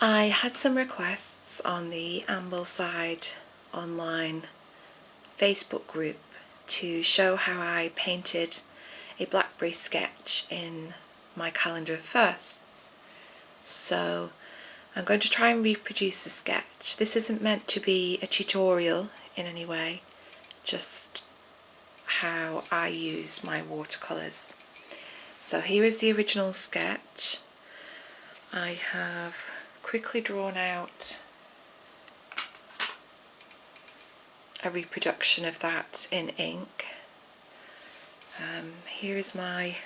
I had some requests on the Ambleside online Facebook group to show how I painted a Blackberry sketch in my calendar of firsts. So I'm going to try and reproduce the sketch. This isn't meant to be a tutorial in any way, just how I use my watercolours. So here is the original sketch. I have quickly drawn out a reproduction of that in ink. Here is my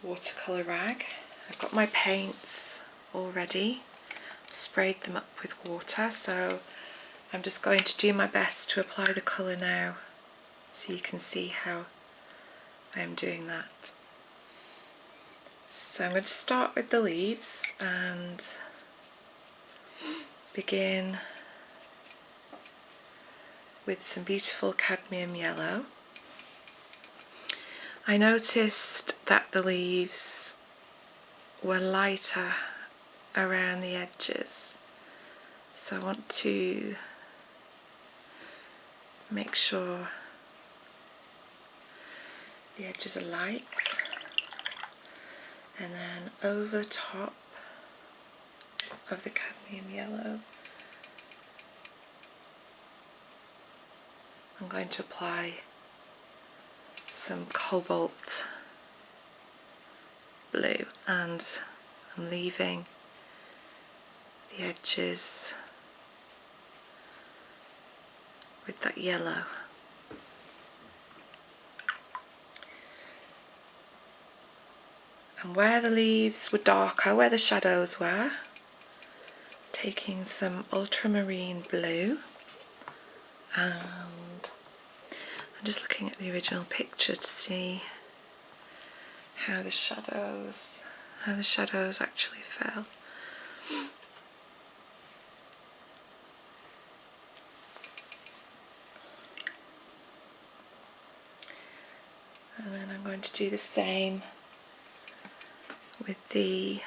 watercolour rag. I've got my paints already, sprayed them up with water, so I'm just going to do my best to apply the colour now so you can see how I'm doing that. So I'm going to start with the leaves and begin with some beautiful cadmium yellow. I noticed that the leaves were lighter around the edges, so I want to make sure the edges are light, and then over top of the cadmium yellow I'm going to apply some cobalt blue, and I'm leaving the edges with that yellow. And where the leaves were darker, where the shadows were, taking some ultramarine blue, and I'm just looking at the original picture to see how the shadows actually fell. And then I'm going to do the same with the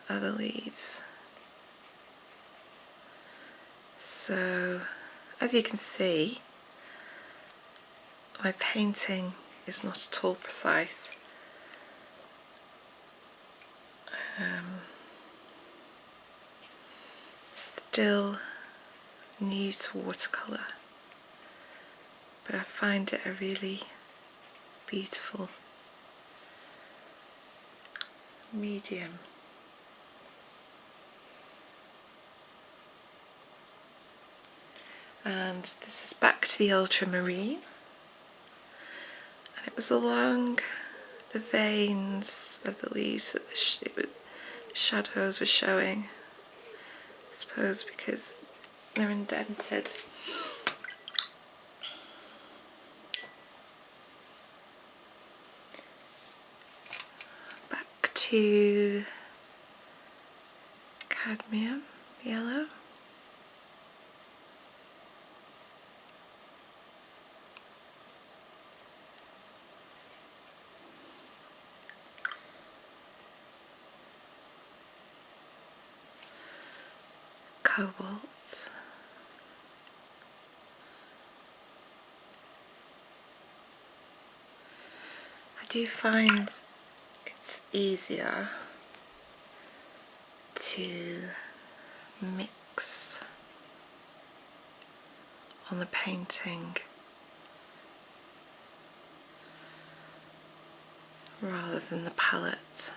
other leaves. So as you can see, my painting is not at all precise. Still new to watercolour, but I find it a really beautiful medium. And this is back to the ultramarine, and it was along the veins of the leaves that the shadows were showing, I suppose because they're indented. Back to cadmium yellow. Cobalt. I do find it's easier to mix on the painting rather than the palette.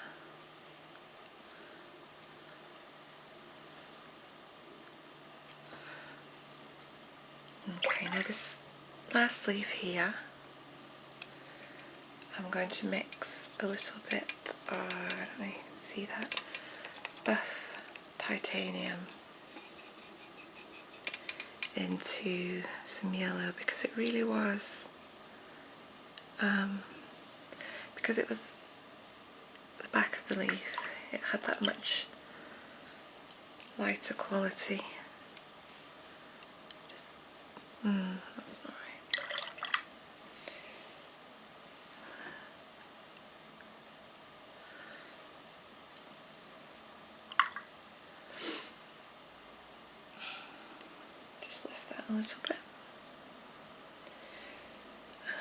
Okay, now this last leaf here, I'm going to mix a little bit of, I don't know if you can see that, buff titanium into some yellow, because it really was, because it was the back of the leaf, it had that much lighter quality. That's not right. a little bit,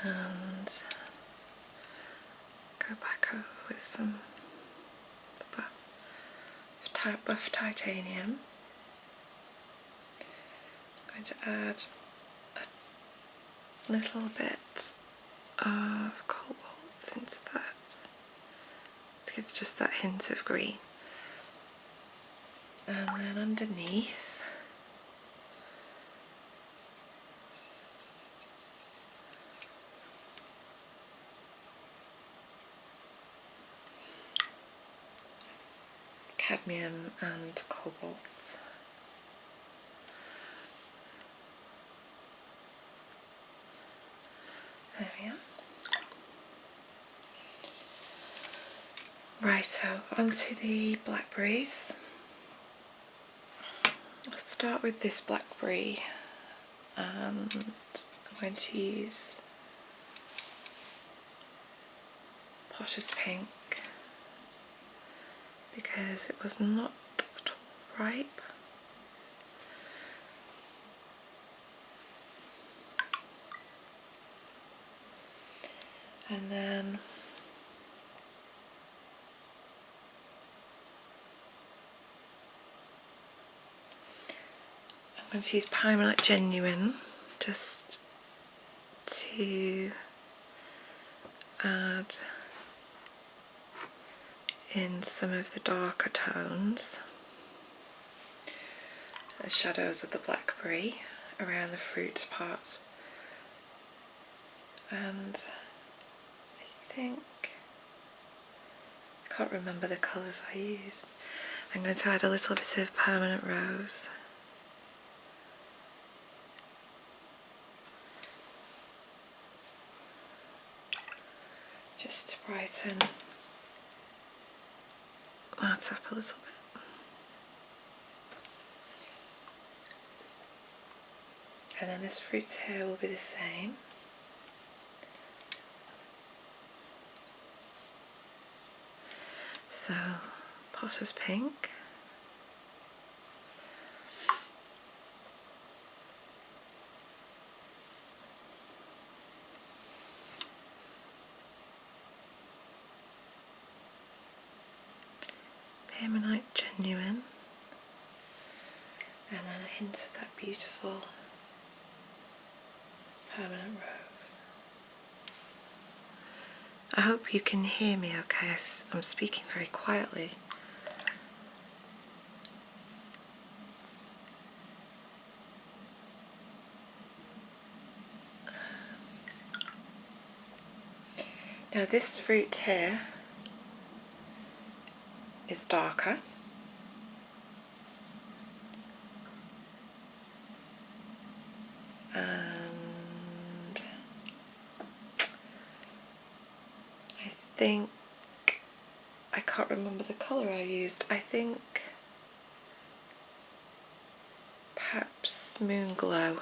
and go back over with some buff titanium. I'm going to add a little bit of cobalt into that to give just that hint of green. And then underneath, cadmium and cobalt. There we are. Right, so onto the blackberries. I'll start with this blackberry, and I'm going to use Potter's Pink because it was not at all ripe. And then I'm going to use Pyrmonite Genuine just to add in some of the darker tones, the shadows of the blackberry around the fruit part. And I think, I can't remember the colours I used. I'm going to add a little bit of permanent rose. Just to brighten that up a little bit. And then this fruit here will be the same. So, Potter's Pink. Pyrmonite Genuine. And then a hint of that beautiful permanent rose. I hope you can hear me okay. I'm speaking very quietly. Now this fruit here is darker. And I think, I can't remember the colour I used. I think perhaps Moon Glow,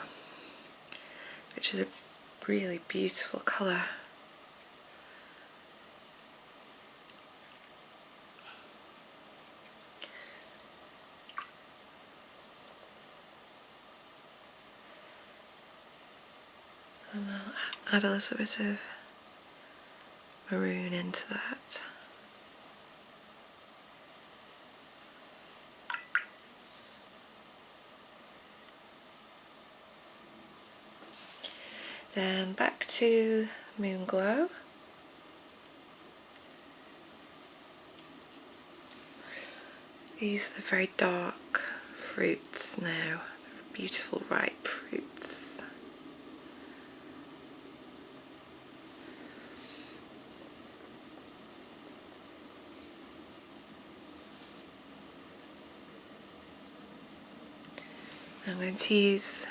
which is a really beautiful colour. And I'll add a little bit of maroon into that. Then back to Moon Glow. These are very dark fruits now, beautiful ripe fruits. I'm going to use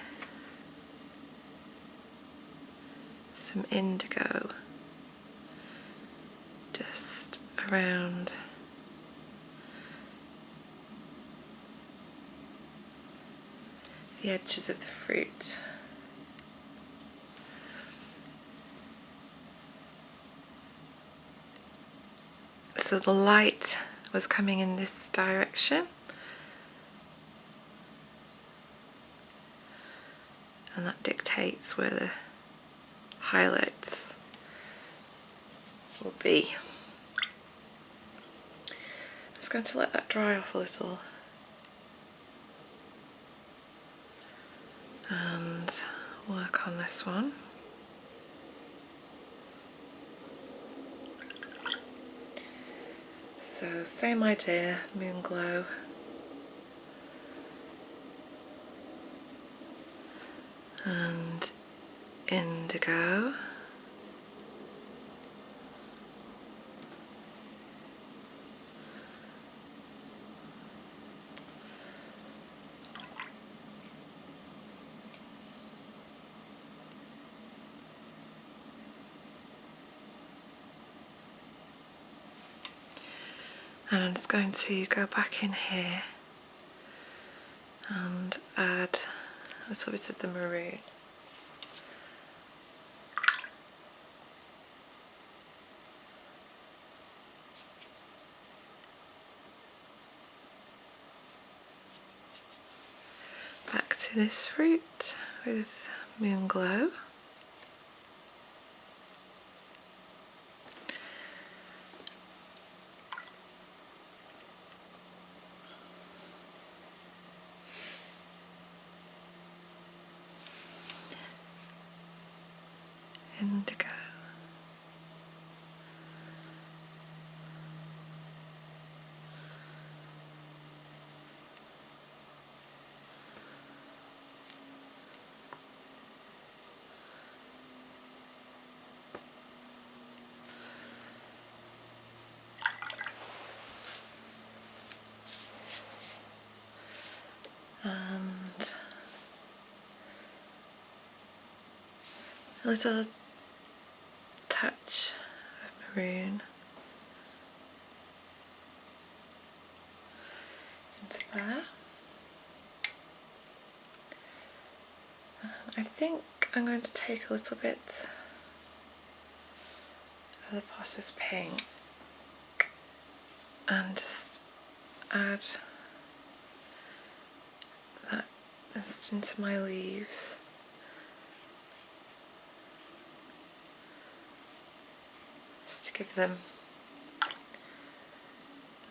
some indigo just around the edges of the fruit. So the light was coming in this direction, and that dictates where the highlights will be. I'm just going to let that dry off a little and work on this one. So same idea, Moon Glow. And Indigo. And I'm just going to go back in here and add a little bit of the maroon. Back to this fruit with Moon Glow. Indigo. And a little touch of maroon into there. I think I'm going to take a little bit of the Potter's Pink and just add that just into my leaves. Just to give them a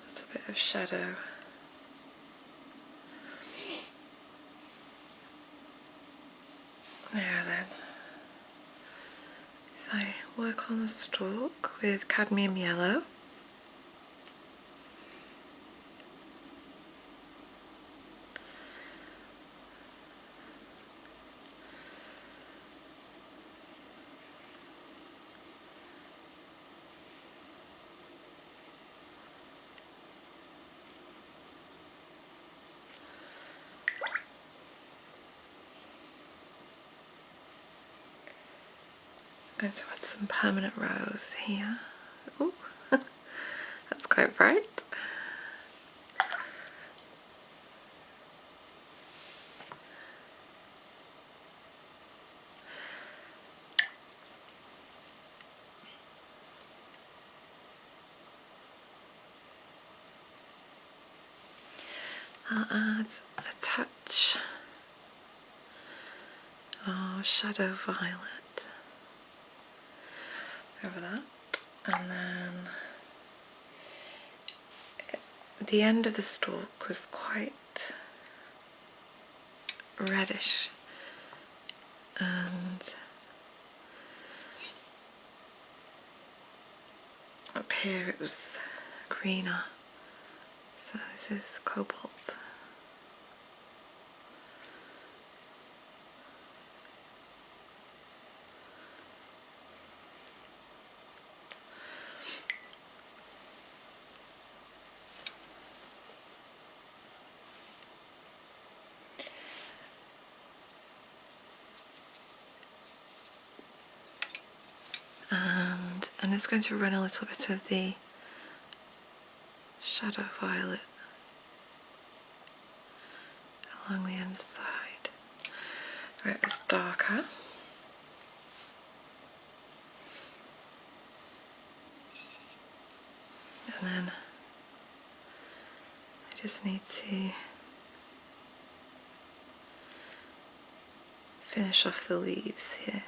little bit of shadow. Now then, if I work on the stalk with cadmium yellow, I'm going to add some permanent rose here. Oh, that's quite bright. I'll add a touch of shadow violet over that, and then the end of the stalk was quite reddish, and up here it was greener, so this is cobalt. And I'm just going to run a little bit of the shadow violet along the inside where it was darker. And then I just need to finish off the leaves here.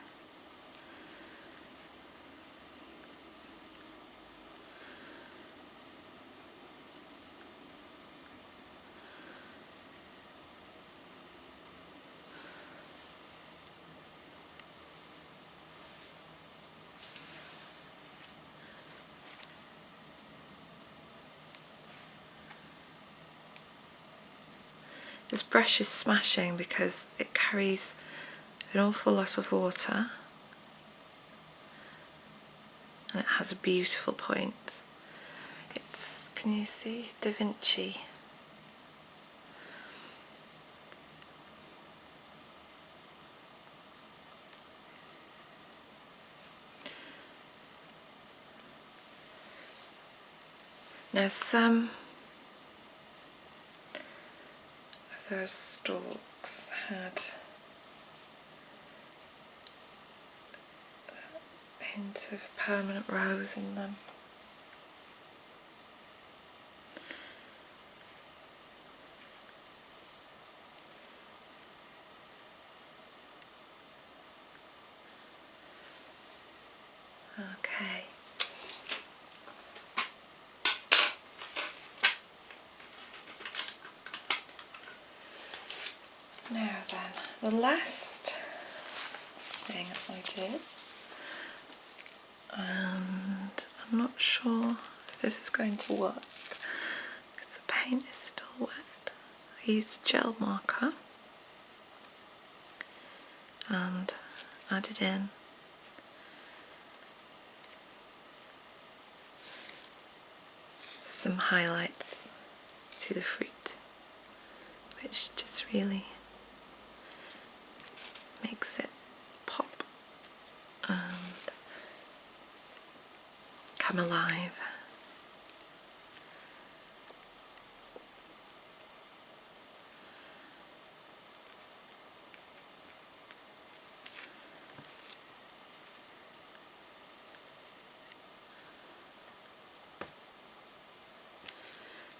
This brush is smashing because it carries an awful lot of water and it has a beautiful point. It's, can you see, Da Vinci. Now some of those stalks had a hint of permanent rose in them. Okay. Now then, the last thing I did, and I'm not sure if this is going to work because the paint is still wet. I used a gel marker and added in some highlights to the fruit, which just really makes it pop and come alive.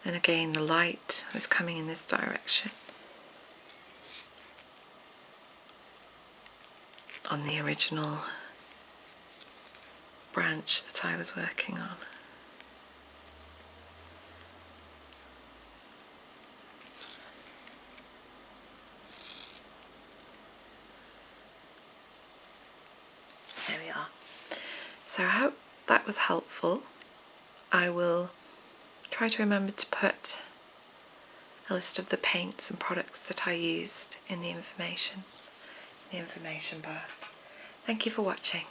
And again, the light was coming in this direction on the original branch that I was working on. There we are. So I hope that was helpful. I will try to remember to put a list of the paints and products that I used in the information bar. Thank you for watching.